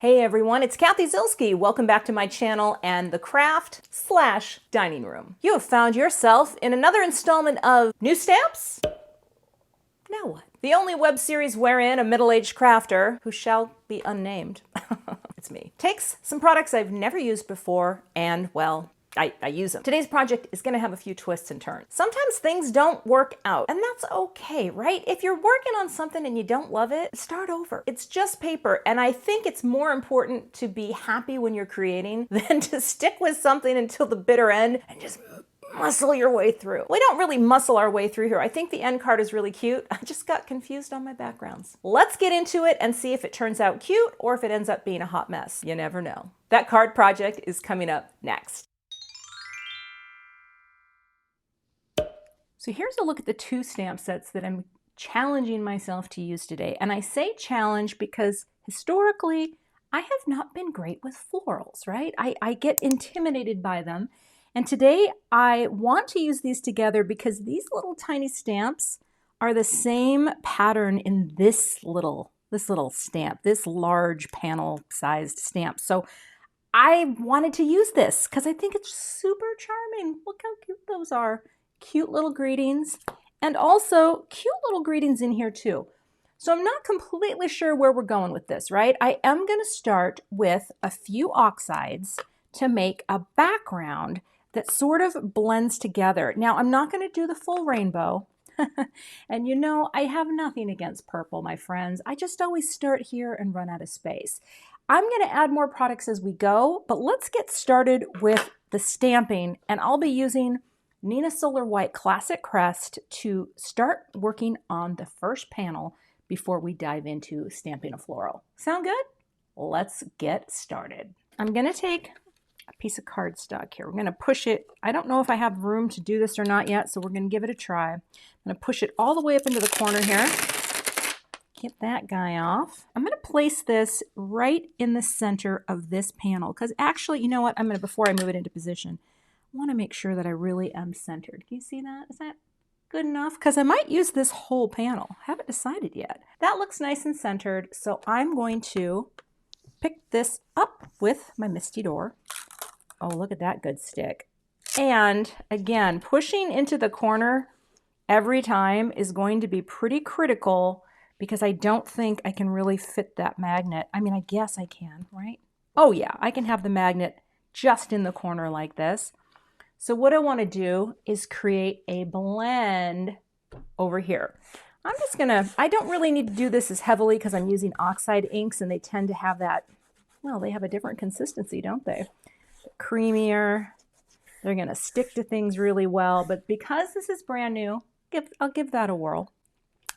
Hey everyone, it's Cathy Zielske. Welcome back to my channel and the craft/dining room. You have found yourself in another installment of New Stamps? Now what? The only web series wherein a middle-aged crafter, who shall be unnamed, it's me, takes some products I've never used before and, well, I use them. Today's project is gonna have a few twists and turns. Sometimes things don't work out, and that's okay, right? If you're working on something and you don't love it, start over. It's just paper, and I think it's more important to be happy when you're creating than to stick with something until the bitter end and just muscle your way through. We don't really muscle our way through here. I think the end card is really cute. I just got confused on my backgrounds. Let's get into it and see if it turns out cute or if it ends up being a hot mess. You never know. That card project is coming up next. So here's a look at the two stamp sets that I'm challenging myself to use today. And I say challenge because historically, I have not been great with florals, right? I get intimidated by them. And today I want to use these together because these little tiny stamps are the same pattern in this little stamp, this large panel sized stamp. So I wanted to use this because I think it's super charming. Look how cute those are. Cute little greetings, and also cute little greetings in here too. So I'm not completely sure where we're going with this, right? I am going to start with a few oxides to make a background that sort of blends together. Now I'm not going to do the full rainbow. And you know, I have nothing against purple, my friends. I just always start here and run out of space. I'm going to add more products as we go, but let's get started with the stamping, and I'll be using Neenah Solar White Classic Crest to start working on the first panel before we dive into stamping a floral. Sound good? Let's get started. I'm going to take a piece of cardstock here. We're going to push it. I don't know if I have room to do this or not yet, so we're going to give it a try. I'm going to push it all the way up into the corner here. Get that guy off. I'm going to place this right in the center of this panel because actually, you know what? Before I move it into position, I want to make sure that I really am centered. Can you see that? Is that good enough? Because I might use this whole panel. I haven't decided yet. That looks nice and centered, so I'm going to pick this up with my Misty Door. Oh, look at that good stick. And again, pushing into the corner every time is going to be pretty critical because I don't think I can really fit that magnet. I mean, I guess I can, right? Oh yeah, I can have the magnet just in the corner like this. So what I want to do is create a blend over here. I don't really need to do this as heavily because I'm using Oxide inks and they tend to have that, well, they have a different consistency, don't they? Creamier. They're going to stick to things really well, but because this is brand new, I'll give that a whirl.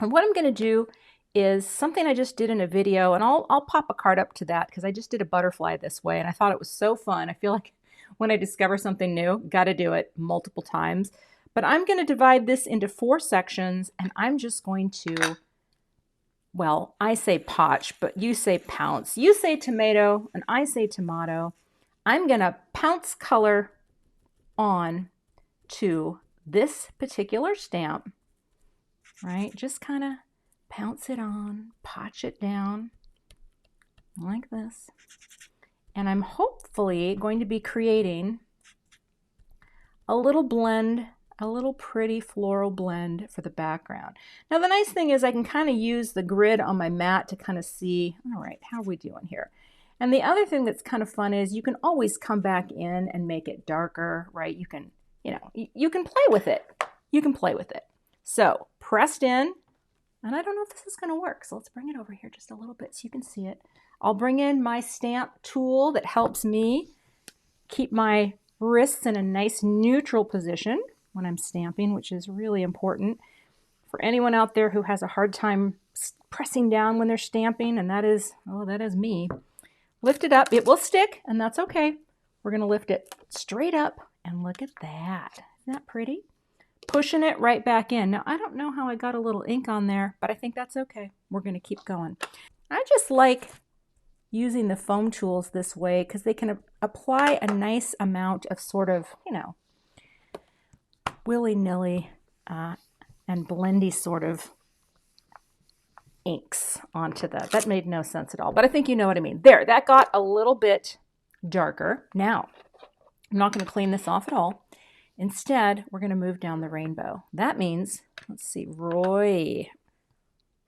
And what I'm going to do is something I just did in a video, and I'll pop a card up to that because I just did a butterfly this way and I thought it was so fun. I feel like when I discover something new, got to do it multiple times. But I'm going to divide this into 4 sections, and I'm just going to, well, I say potch, but you say pounce. You say tomato, and I say tomato. I'm going to pounce color on to this particular stamp, right? Just kind of pounce it on, potch it down like this. And I'm hopefully going to be creating a little blend, a little pretty floral blend for the background. Now the nice thing is I can kind of use the grid on my mat to kind of see, all right, how are we doing here? And the other thing that's kind of fun is you can always come back in and make it darker, right? You can, you can play with it. You can play with it. So pressed in, and I don't know if this is going to work, so let's bring it over here just a little bit so you can see it. I'll bring in my stamp tool that helps me keep my wrists in a nice neutral position when I'm stamping, which is really important for anyone out there who has a hard time pressing down when they're stamping, and that is me. Lift it up. It will stick, and that's okay. We're going to lift it straight up, and look at that. Isn't that pretty? Pushing it right back in. Now, I don't know how I got a little ink on there, but I think that's okay. We're going to keep going. I just like using the foam tools this way because they can apply a nice amount of sort of, willy-nilly and blendy sort of inks onto that made no sense at all, but I think you know what I mean. There, that got a little bit darker. Now, I'm not going to clean this off at all. Instead, we're going to move down the rainbow. That means, let's see, Roy.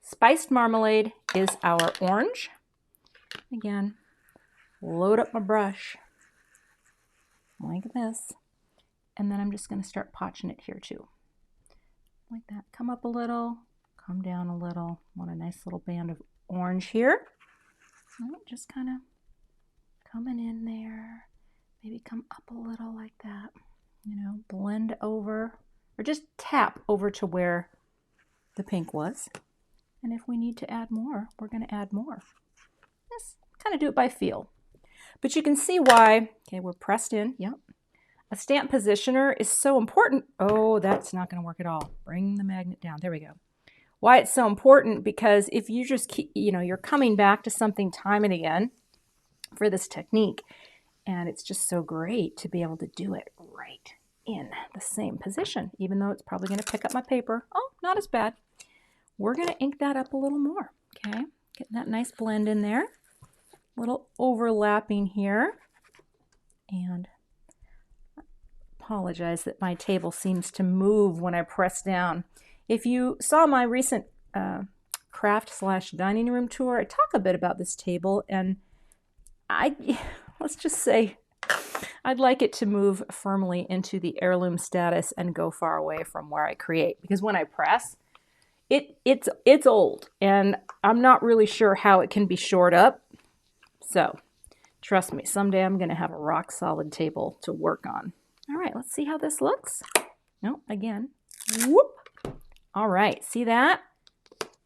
Spiced marmalade is our orange. Again, load up my brush like this. And then I'm just going to start potching it here too. Like that. Come up a little, come down a little. Want a nice little band of orange here. Just kind of coming in there. Maybe come up a little like that. You know, blend over or just tap over to where the pink was. And if we need to add more, we're going to add more. Just kind of do it by feel. But you can see why, okay, we're pressed in, yep. A stamp positioner is so important. Oh, that's not going to work at all. Bring the magnet down. There we go. Why it's so important, because if you just keep, you know, you're coming back to something time and again for this technique, and it's just so great to be able to do it right in the same position, even though it's probably going to pick up my paper. Oh, not as bad. We're going to ink that up a little more, okay? Getting that nice blend in there. Little overlapping here. And apologize that my table seems to move when I press down. If you saw my recent craft/dining room tour, I talk a bit about this table, and let's just say I'd like it to move firmly into the heirloom status and go far away from where I create, because when I press, it's old, and I'm not really sure how it can be shored up. So trust me, someday I'm going to have a rock solid table to work on. All right, let's see how this looks. No, again, whoop. All right, see that?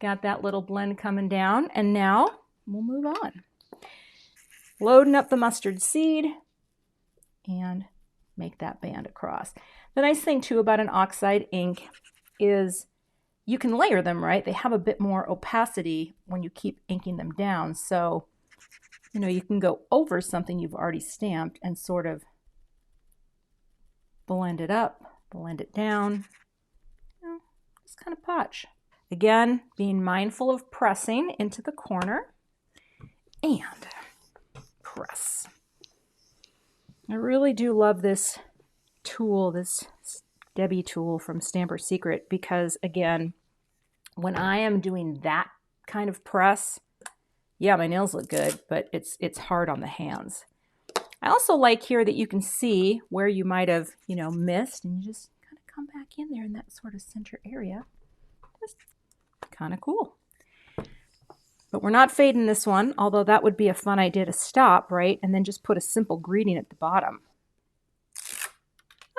Got that little blend coming down, and now we'll move on. Loading up the mustard seed and make that band across. The nice thing too about an oxide ink is you can layer them, right? They have a bit more opacity when you keep inking them down. So, you know, you can go over something you've already stamped and sort of blend it up, blend it down. You know, just kind of potch. Again, being mindful of pressing into the corner and press. I really do love this tool, this Debbie tool from Stamper Secret, because again, when I am doing that kind of press, yeah, my nails look good, but it's hard on the hands. I also like here that you can see where you might have, you know, missed, and you just kind of come back in there in that sort of center area. Just kind of cool. But we're not fading this one, although that would be a fun idea to stop, right? And then just put a simple greeting at the bottom.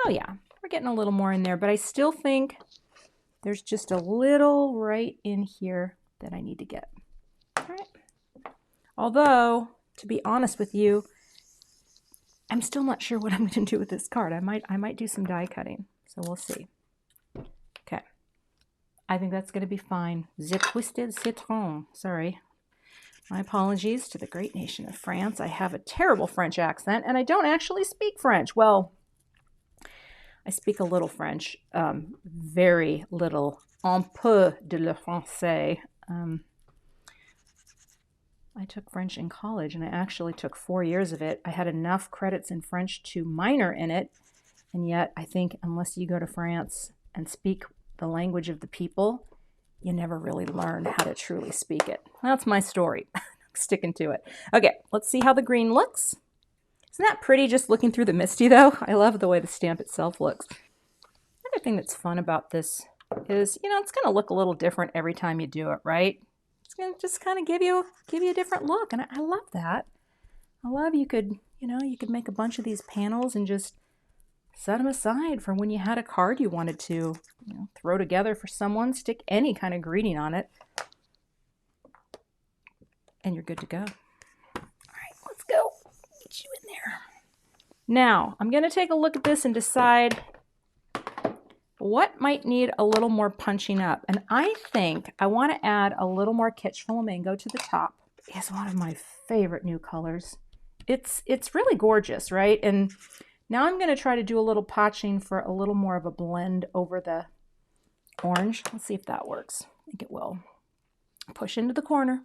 Oh yeah, we're getting a little more in there, but I still think there's just a little right in here that I need to get. All right. Although, to be honest with you, I'm still not sure what I'm going to do with this card. I might do some die cutting, so we'll see. Okay. I think that's going to be fine. The twisted citron. Sorry. My apologies to the great nation of France. I have a terrible French accent, and I don't actually speak French. Well, I speak a little French, very little. Un peu de le français. I took French in college, and I actually took 4 years of it. I had enough credits in French to minor in it, and yet I think unless you go to France and speak the language of the people, you never really learn how to truly speak it. That's my story. Sticking to it. Okay, let's see how the green looks. Isn't that pretty just looking through the misty though? I love the way the stamp itself looks. Another thing that's fun about this is, you know, it's going to look a little different every time you do it, right? It's going to just kind of give you a different look, and I love that. I love you could make a bunch of these panels and just set them aside for when you had a card you wanted to, you know, throw together for someone, stick any kind of greeting on it, and you're good to go. All right, let's go. Get you in there. Now, I'm going to take a look at this and decide what might need a little more punching up. And I think I want to add a little more Kitsch Flamingo to the top. It's one of my favorite new colors. It's really gorgeous, right? And now I'm going to try to do a little potching for a little more of a blend over the orange. Let's see if that works. I think it will. Push into the corner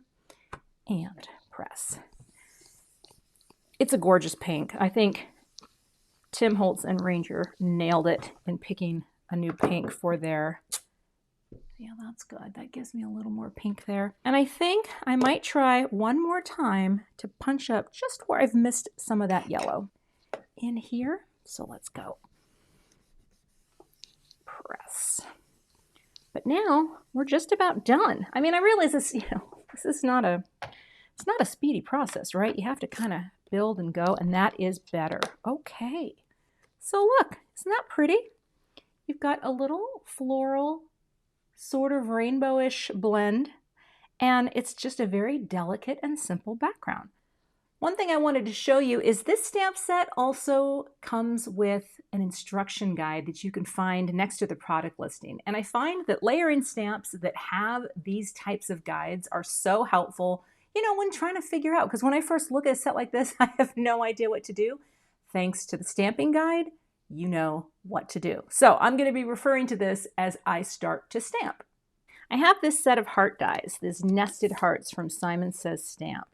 and press. It's a gorgeous pink. I think Tim Holtz and Ranger nailed it in picking a new pink for their... Yeah, that's good. That gives me a little more pink there. And I think I might try one more time to punch up just where I've missed some of that yellow in here. So let's go. Press. But now we're just about done. I mean, I realize this, this is not a, it's not a speedy process, right? You have to kind of build and go, and that is better. Okay. So look, isn't that pretty? You've got a little floral, sort of rainbowish blend, and it's just a very delicate and simple background. One thing I wanted to show you is this stamp set also comes with an instruction guide that you can find next to the product listing. And I find that layering stamps that have these types of guides are so helpful, when trying to figure out, because when I first look at a set like this, I have no idea what to do. Thanks to the stamping guide, you know what to do. So I'm going to be referring to this as I start to stamp. I have this set of heart dies, these nested hearts from Simon Says Stamp.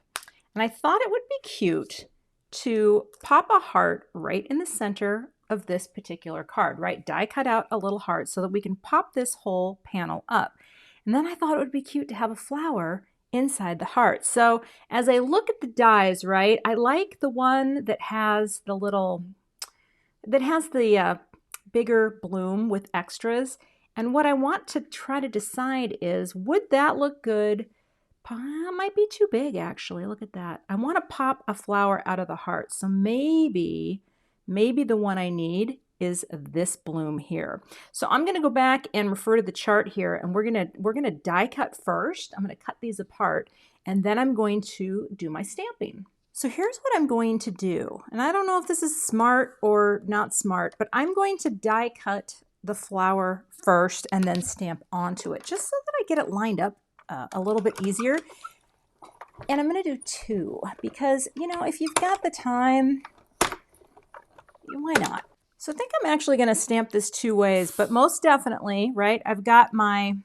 And I thought it would be cute to pop a heart right in the center of this particular card, right? Die cut out a little heart so that we can pop this whole panel up. And then I thought it would be cute to have a flower inside the heart. So as I look at the dies, right, I like the one that has the little, bigger bloom with extras. And what I want to try to decide is, would that look good? Might be too big, actually. Look at that. I want to pop a flower out of the heart. So maybe the one I need is this bloom here. So I'm going to go back and refer to the chart here, and we're going to die cut first. I'm going to cut these apart, and then I'm going to do my stamping. So here's what I'm going to do. And I don't know if this is smart or not smart, but I'm going to die cut the flower first and then stamp onto it, just so that I get it lined up a little bit easier. And I'm going to do 2 because, if you've got the time, why not? So I think I'm actually going to stamp this 2 ways, but most definitely, right, I've got my,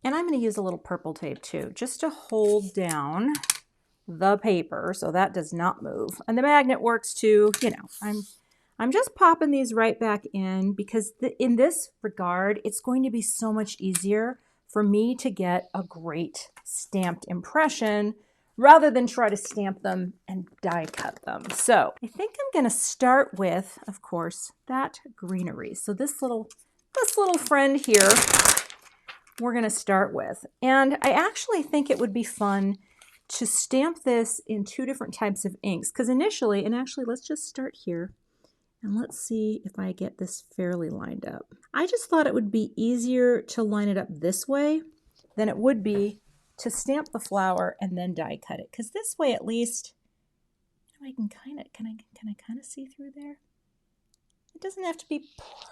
and I'm going to use a little purple tape too, just to hold down the paper so that does not move. And the magnet works too. I'm just popping these right back in because in this regard, it's going to be so much easier for me to get a great stamped impression rather than try to stamp them and die cut them. So I think I'm going to start with, of course, that greenery. So this little friend here, we're going to start with. And I actually think it would be fun to stamp this in 2 different types of inks, because initially, and actually let's just start here and let's see if I get this fairly lined up. I just thought it would be easier to line it up this way than it would be to stamp the flower and then die cut it, because this way at least I can kind of see through there. It doesn't have to be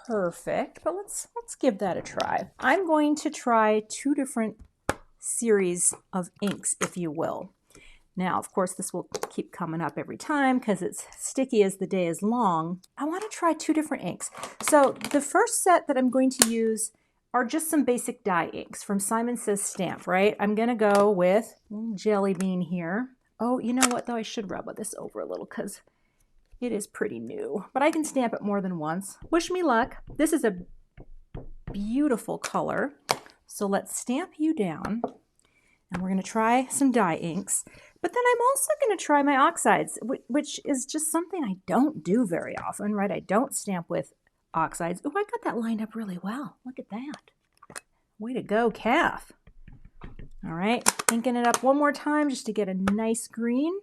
perfect, but let's give that a try. I'm going to try 2 different series of inks, if you will. Now, of course, this will keep coming up every time because it's sticky as the day is long. I want to try 2 different inks. So the first set that I'm going to use are just some basic dye inks from Simon Says Stamp, right? I'm going to go with a little jelly bean here. Oh, you know what, though? I should rub this over a little because it is pretty new, but I can stamp it more than once. Wish me luck. This is a beautiful color. So let's stamp you down, and we're going to try some dye inks. But then I'm also going to try my oxides, which is just something I don't do very often, right? I don't stamp with oxides. Oh, I got that lined up really well. Look at that. Way to go, Cathy. All right, inking it up one more time just to get a nice green.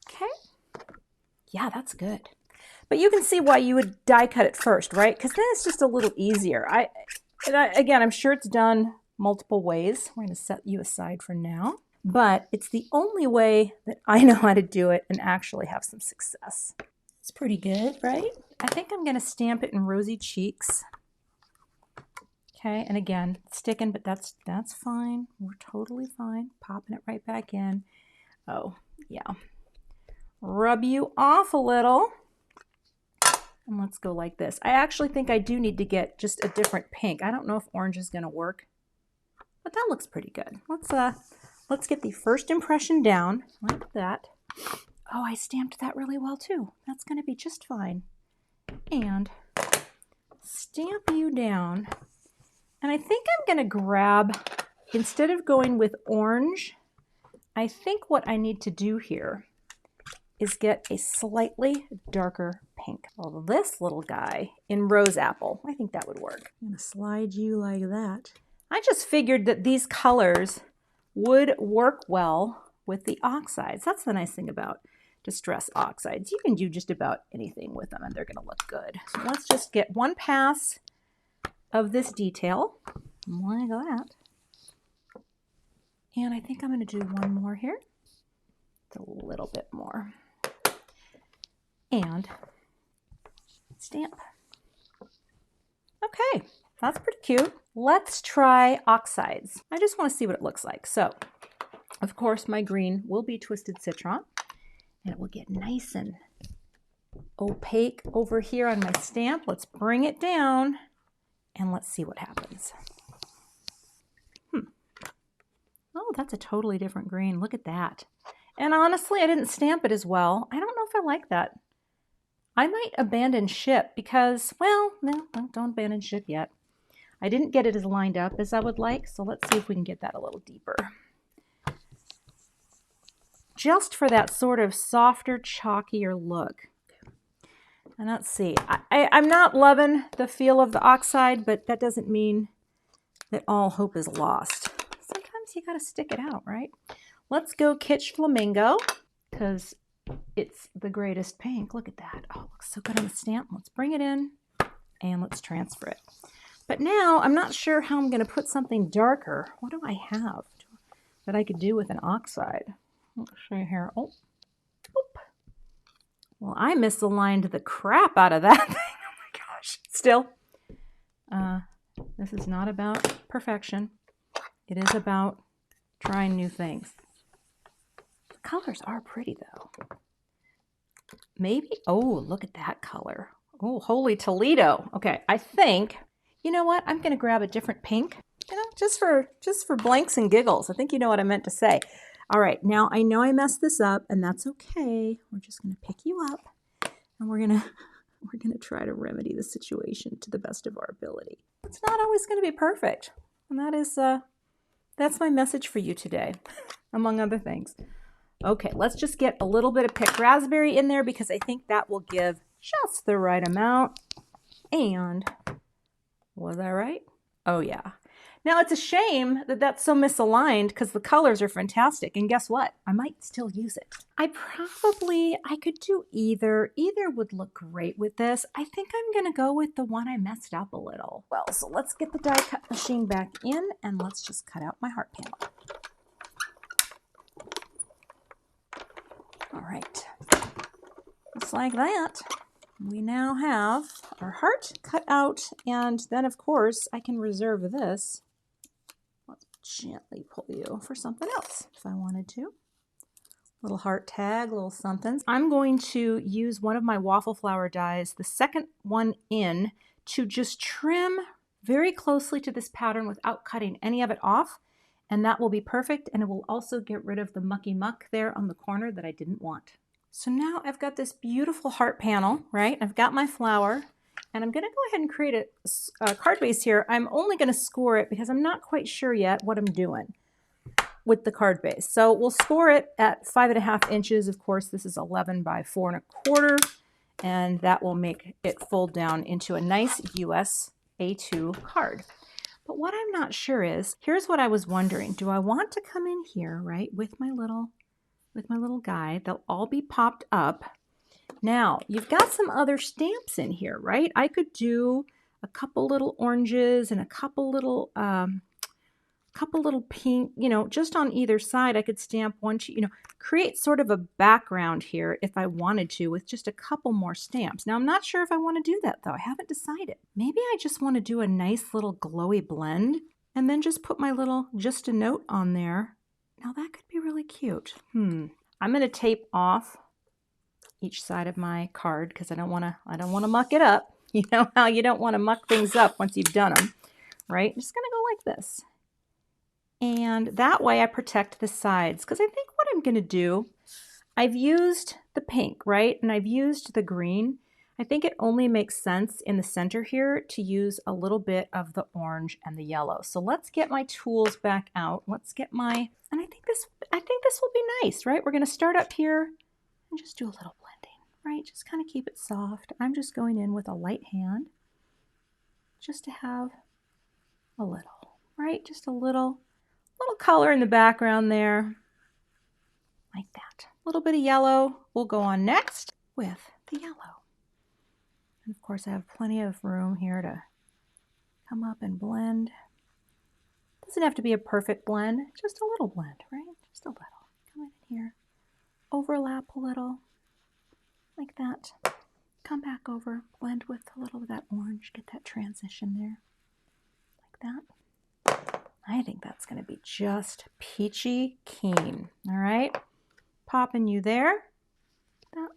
Okay. Yeah, that's good. But you can see why you would die cut it first, right? Because then it's just a little easier. Again, I'm sure it's done multiple ways. We're going to set you aside for now. But it's the only way that I know how to do it and actually have some success. It's pretty good, right? I think I'm going to stamp it in Rosy Cheeks. Okay, and again, sticking, but that's fine. We're totally fine. Popping it right back in. Oh, yeah. Rub you off a little. And let's go like this. I actually think I do need to get just a different pink. I don't know if orange is going to work. but that looks pretty good. Let's get the first impression down like that. Oh, I stamped that really well too. That's going to be just fine. And stamp you down. And I think I'm going to grab, instead of going with orange, I think what I need to do here is get a slightly darker pink. Well, this little guy in rose apple, I think that would work. I'm going to slide you like that. I just figured that these colors would work well with the oxides. That's the nice thing about distress oxides. You can do just about anything with them and they're going to look good. So let's just get one pass of this detail like that. And I think I'm going to do one more here. It's a little bit more. And stamp. Okay, that's pretty cute. Let's try oxides. I just want to see what it looks like. So, of course, my green will be Twisted Citron, and it will get nice and opaque over here on my stamp. Let's bring it down, and let's see what happens. Oh, that's a totally different green. Look at that. And honestly, I didn't stamp it as well. I don't know if I like that. I might abandon ship because, well, no, don't abandon ship yet. I didn't get it as lined up as I would like, so let's see if we can get that a little deeper. Just for that sort of softer, chalkier look. And let's see. I'm not loving the feel of the oxide, but that doesn't mean that all hope is lost. Sometimes you got to stick it out, right? Let's go Kitsch Flamingo because it's the greatest pink. Look at that. Oh, it looks so good on the stamp. Let's bring it in and let's transfer it. But now I'm not sure how I'm going to put something darker. What do I have that I could do with an oxide? I'll show you here. Oh, oop. Well, I misaligned the crap out of that thing. Oh my gosh. Still, this is not about perfection. It is about trying new things. The colors are pretty though. Maybe, oh, look at that color. Oh, holy Toledo. Okay, I think, you know what? I'm going to grab a different pink, you know, just for blanks and giggles. I think you know what I meant to say. All right, now I know I messed this up and that's okay. We're just going to pick you up and we're going to try to remedy the situation to the best of our ability. It's not always going to be perfect. And that's my message for you today, among other things. Okay, let's just get a little bit of picked raspberry in there because I think that will give just the right amount. And was I right? Oh yeah. Now it's a shame that that's so misaligned because the colors are fantastic. And guess what? I might still use it. I could do either. Either would look great with this. I think I'm going to go with the one I messed up a little. Well, so let's get the die cut machine back in and let's just cut out my heart panel. All right, just like that, we now have our heart cut out, and then of course I can reserve this. Let's gently pull you for something else if I wanted to. Little heart tag, little somethings. I'm going to use one of my waffle flower dies, the second one in, to just trim very closely to this pattern without cutting any of it off. And that will be perfect, and it will also get rid of the mucky muck there on the corner that I didn't want. So now I've got this beautiful heart panel, right? I've got my flower, and I'm going to go ahead and create a card base here. I'm only going to score it because I'm not quite sure yet what I'm doing with the card base. So we'll score it at 5.5 inches. Of course, this is 11 by 4.25, and that will make it fold down into a nice US A2 card. But what I'm not sure is, here's what I was wondering. Do I want to come in here, right, with my little guy? They'll all be popped up. Now, you've got some other stamps in here, right? I could do a couple little oranges and a couple little pink, you know, just on either side. I could stamp one, you know, create sort of a background here if I wanted to with just a couple more stamps. Now, I'm not sure if I want to do that though. I haven't decided. Maybe I just want to do a nice little glowy blend and then just put my little, just a note on there. Now that could be really cute. I'm going to tape off each side of my card because I don't want to muck it up. You know how you don't want to muck things up once you've done them, right? I'm just going to go like this. And that way I protect the sides, because I think what I'm going to do, I've used the pink, right? And I've used the green. I think it only makes sense in the center here to use a little bit of the orange and the yellow. So let's get my tools back out. Let's get my, and I think this will be nice, right? We're going to start up here and just do a little blending, right? Just kind of keep it soft. I'm just going in with a light hand just to have a little, right? Just a little color in the background there, like that. A little bit of yellow will go on next with the yellow. And of course I have plenty of room here to come up and blend. Doesn't have to be a perfect blend, just a little blend, right? Just a little. Come in here, overlap a little, like that. Come back over, blend with a little of that orange, get that transition there, like that. I think that's going to be just peachy keen. All right, popping you there. That.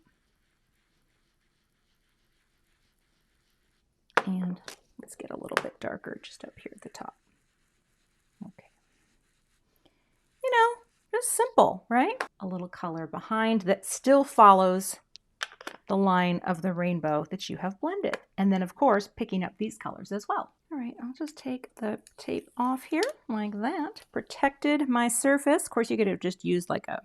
And let's get a little bit darker just up here at the top. Okay. You know, just simple, right? A little color behind that still follows the line of the rainbow that you have blended. And then of course, picking up these colors as well. All right, I'll just take the tape off here like that. Protected my surface. Of course, you could have just used like a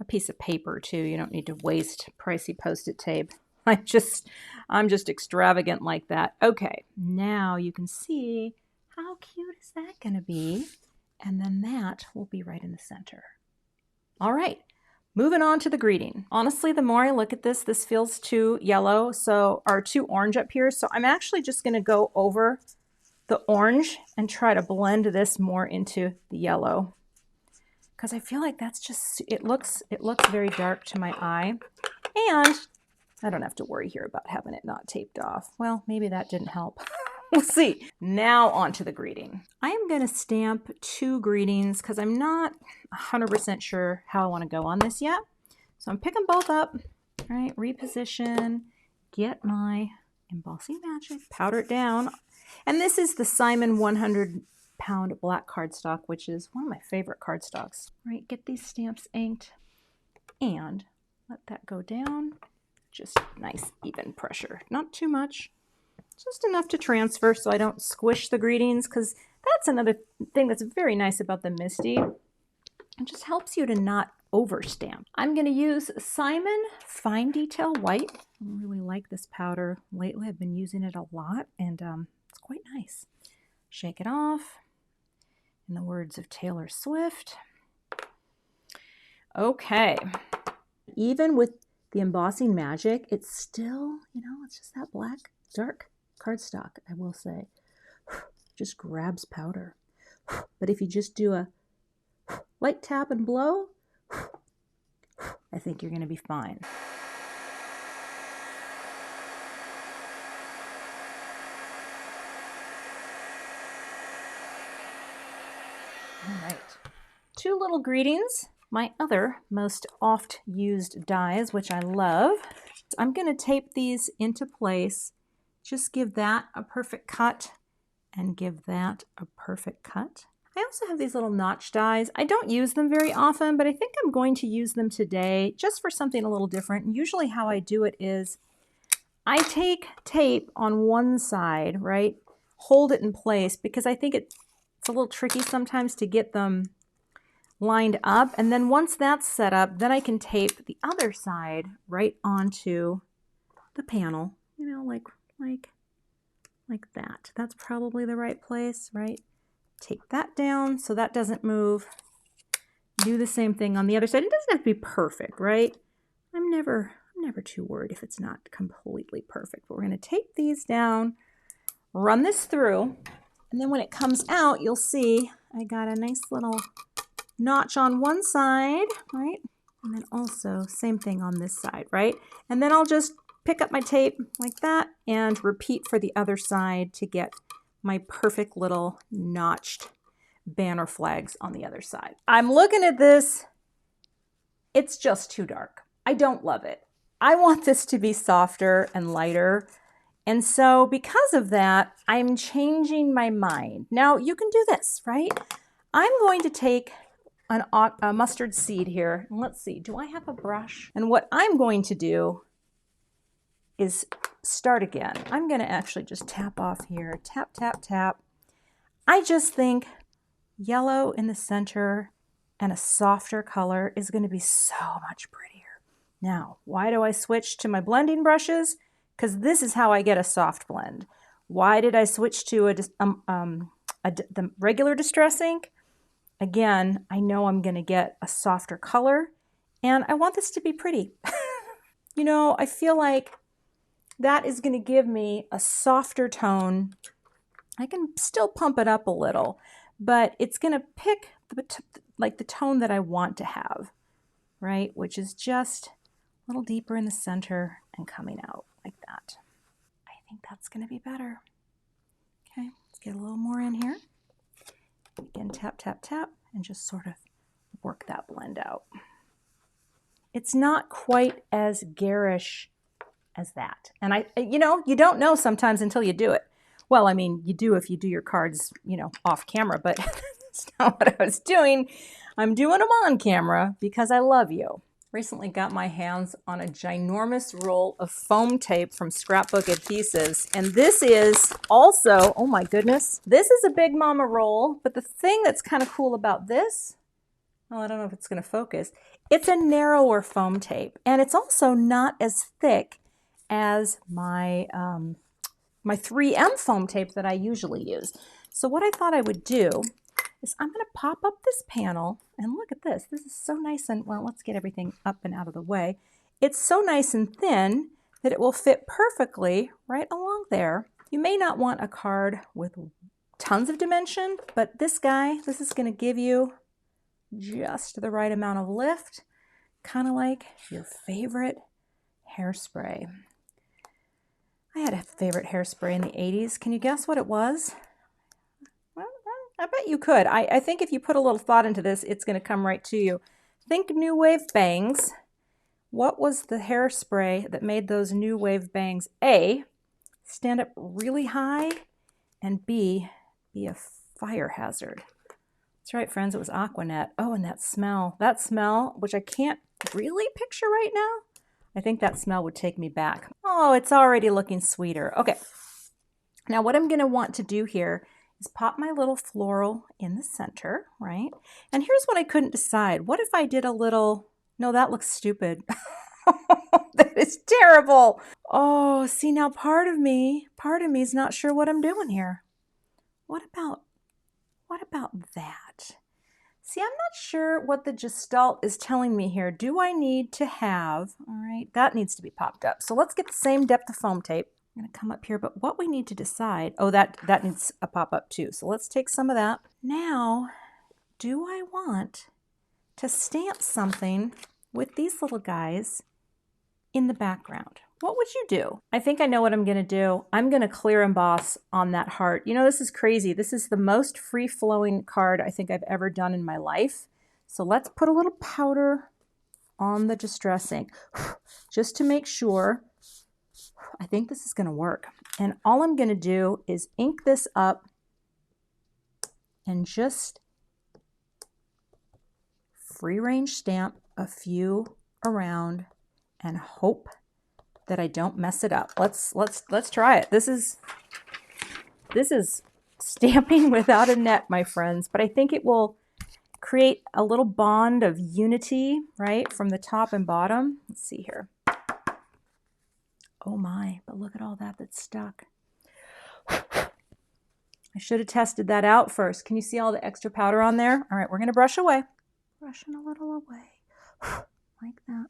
piece of paper too. You don't need to waste pricey Post-it tape. I'm just extravagant like that. Okay, now you can see how cute is that gonna be? And then that will be right in the center. All right. Moving on to the greeting. Honestly, the more I look at this, this feels too yellow, or too orange up here. So I'm actually just gonna go over the orange and try to blend this more into the yellow. Because I feel like that's just, it looks very dark to my eye. And I don't have to worry here about having it not taped off. Well, maybe that didn't help. We'll see. Now on to the greeting. I am going to stamp 2 greetings because I'm not 100% sure how I want to go on this yet. So I'm picking both up, right? Reposition, get my embossing magic, powder it down. And this is the Simon 100-pound black cardstock, which is one of my favorite cardstocks. Right, get these stamps inked and let that go down. Just nice, even pressure. Not too much. Just enough to transfer so I don't squish the greetings, because that's another thing that's very nice about the Misty. It just helps you to not overstamp. I'm going to use Simon Fine Detail White. I really like this powder. Lately I've been using it a lot, and it's quite nice. Shake it off. In the words of Taylor Swift. Okay. Even with the embossing magic, it's still, you know, it's just that black, dark cardstock, I will say. Just grabs powder. But if you just do a light tap and blow, I think you're going to be fine. All right. 2 little greetings. My other most oft used dies, which I love. I'm going to tape these into place. Just give that a perfect cut and give that a perfect cut. I also have these little notch dies. I don't use them very often, but I think I'm going to use them today just for something a little different. And usually how I do it is I take tape on one side, right? Hold it in place because I think it's a little tricky sometimes to get them lined up. And then once that's set up, then I can tape the other side right onto the panel, you know, like that. That's probably the right place, right? Take that down so that doesn't move. Do the same thing on the other side. It doesn't have to be perfect, right? I'm never too worried if it's not completely perfect. But we're going to tape these down, run this through, and then when it comes out, you'll see I got a nice little notch on one side, right? And then also same thing on this side, right? And then I'll just pick up my tape like that and repeat for the other side to get my perfect little notched banner flags on the other side. I'm looking at this. It's just too dark. I don't love it. I want this to be softer and lighter. And so because of that, I'm changing my mind. Now you can do this, right? I'm going to take a mustard seed here. And let's see, do I have a brush? And what I'm going to do is start again. I'm going to actually just tap off here. Tap, tap, tap. I just think yellow in the center and a softer color is going to be so much prettier. Now, why do I switch to my blending brushes? Because this is how I get a soft blend. Why did I switch to the regular Distress ink? Again, I know I'm going to get a softer color, and I want this to be pretty. You know, I feel like that is going to give me a softer tone. I can still pump it up a little, but it's going to pick the tone that I want to have, right? Which is just a little deeper in the center and coming out like that. I think that's going to be better. Okay, let's get a little more in here. Again, tap, tap, tap, and just sort of work that blend out. It's not quite as garish as that. And you know, you don't know sometimes until you do it. Well, I mean, you do if you do your cards, you know, off camera, but that's not what I was doing. I'm doing them on camera because I love you. Recently got my hands on a ginormous roll of foam tape from Scrapbook Adhesives, and this is also, oh my goodness, this is a big mama roll, but the thing that's kind of cool about this, well, I don't know if it's going to focus, it's a narrower foam tape, and it's also not as thick as my, my 3M foam tape that I usually use. So what I thought I would do is I'm going to pop up this panel, and look at this. This is so nice and, well, let's get everything up and out of the way. It's so nice and thin that it will fit perfectly right along there. You may not want a card with tons of dimension, but this guy, this is going to give you just the right amount of lift, kind of like your favorite hairspray. I had a favorite hairspray in the 80s. Can you guess what it was? I bet you could. I think if you put a little thought into this, it's going to come right to you. Think New Wave bangs. What was the hairspray that made those New Wave bangs, A, stand up really high, and B, be a fire hazard? That's right, friends, it was Aquanet. Oh, and that smell, which I can't really picture right now. I think that smell would take me back. Oh, it's already looking sweeter. Okay, now what I'm going to want to do here is pop my little floral in the center, right? And here's what I couldn't decide. What if I did a little, no, that looks stupid. That is terrible. Oh, see, now part of me is not sure what I'm doing here. What about that? See, I'm not sure what the Gestalt is telling me here. Do I need to have, all right, that needs to be popped up. So let's get the same depth of foam tape. I'm going to come up here, but what we need to decide, oh, that needs a pop-up too. So let's take some of that. Now, do I want to stamp something with these little guys in the background? What would you do? I think I know what I'm going to do. I'm going to clear emboss on that heart. You know, this is crazy. This is the most free-flowing card I think I've ever done in my life. So let's put a little powder on the Distress ink just to make sure. I think this is going to work. And all I'm going to do is ink this up and just free range stamp a few around and hope that I don't mess it up. Let's try it. This is stamping without a net, my friends, but I think it will create a little bond of unity, right, from the top and bottom. Let's see here. Oh my, but look at all that that's stuck. I should have tested that out first. Can you see all the extra powder on there? All right, we're going to brush away. Brushing a little away. Like that.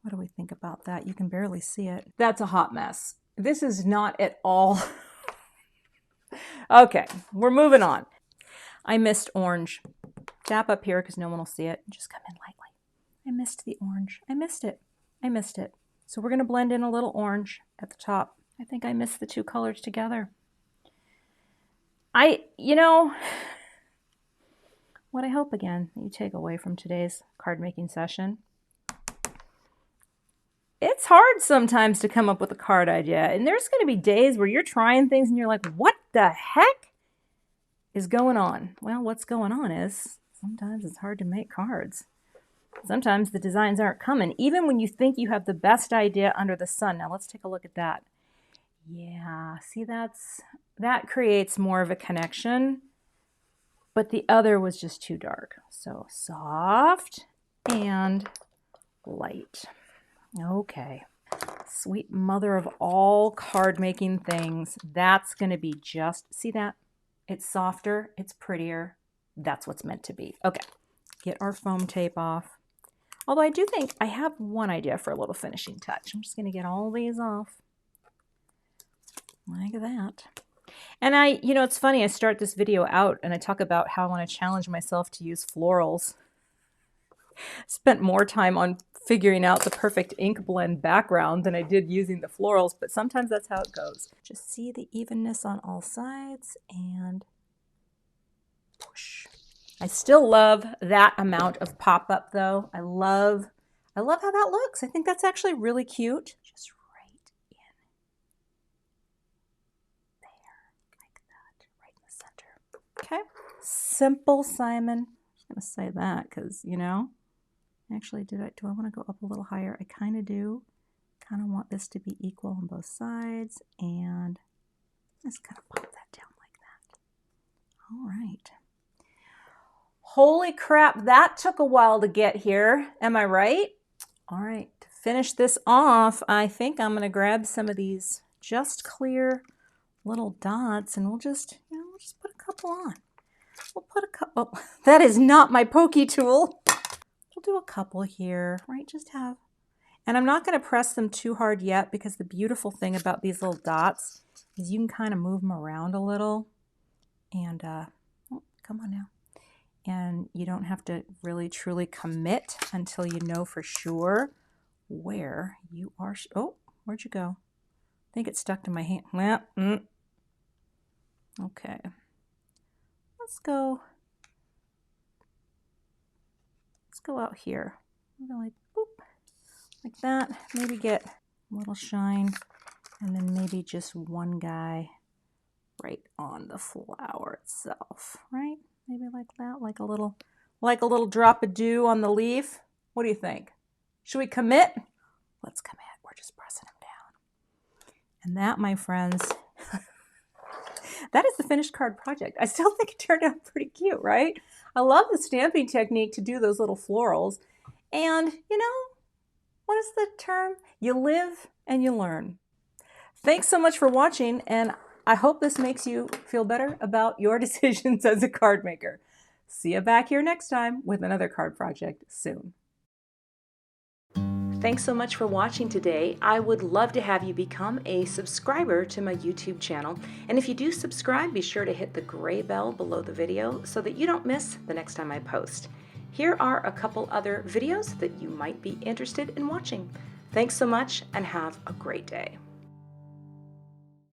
What do we think about that? You can barely see it. That's a hot mess. This is not at all. Okay, we're moving on. I missed orange. Tap up here because no one will see it. Just come in lightly. I missed the orange. I missed it. I missed it. So we're going to blend in a little orange at the top. I think I missed the two colors together. You know, what I hope again that you take away from today's card making session it's hard sometimes to come up with a card idea. And there's going to be days where you're trying things and you're like, what the heck is going on? Well, what's going on is sometimes it's hard to make cards. Sometimes the designs aren't coming, even when you think you have the best idea under the sun. Now let's take a look at that. Yeah, see, that creates more of a connection, but the other was just too dark. So soft and light. Okay, sweet mother of all card making things. That's going to be just, see that? It's softer, it's prettier. That's what's meant to be. Okay, get our foam tape off. Although I do think I have one idea for a little finishing touch. I'm just going to get all these off. Like that. And it's funny, I start this video out and I talk about how I want to challenge myself to use florals. Spent more time on figuring out the perfect ink blend background than I did using the florals, but sometimes that's how it goes. Just see the evenness on all sides and push. I still love that amount of pop-up though. I love how that looks. I think that's actually really cute. Just right in there, like that, right in the center. Okay, simple, Simon. I'm just gonna say that because, actually, do I want to go up a little higher? I kind of do. Kind of want this to be equal on both sides, and just kind of pop that down like that. All right. Holy crap, that took a while to get here. Am I right? All right, to finish this off, I think I'm going to grab some of these just clear little dots, and we'll just put a couple on. We'll put a couple. Oh, that is not my pokey tool. We'll do a couple here, right? Just have, and I'm not going to press them too hard yet because the beautiful thing about these little dots is you can kind of move them around a little, and oh, come on now. And you don't have to really truly commit until you know for sure where you are. Oh, where'd you go? I think it stuck to my hand. Well, okay. Let's go out here. Like, boop, like that. Maybe get a little shine, and then maybe just one guy right on the flower itself, right? Maybe like that, like a little drop of dew on the leaf. What do you think? Should we commit? Let's commit. We're just pressing them down. And that, my friends, that is the finished card project. I still think it turned out pretty cute, right? I love the stamping technique to do those little florals. And, what is the term? You live and you learn. Thanks so much for watching, and I hope this makes you feel better about your decisions as a card maker. See you back here next time with another card project soon. Thanks so much for watching today. I would love to have you become a subscriber to my YouTube channel. And if you do subscribe, be sure to hit the gray bell below the video so that you don't miss the next time I post. Here are a couple other videos that you might be interested in watching. Thanks so much and have a great day.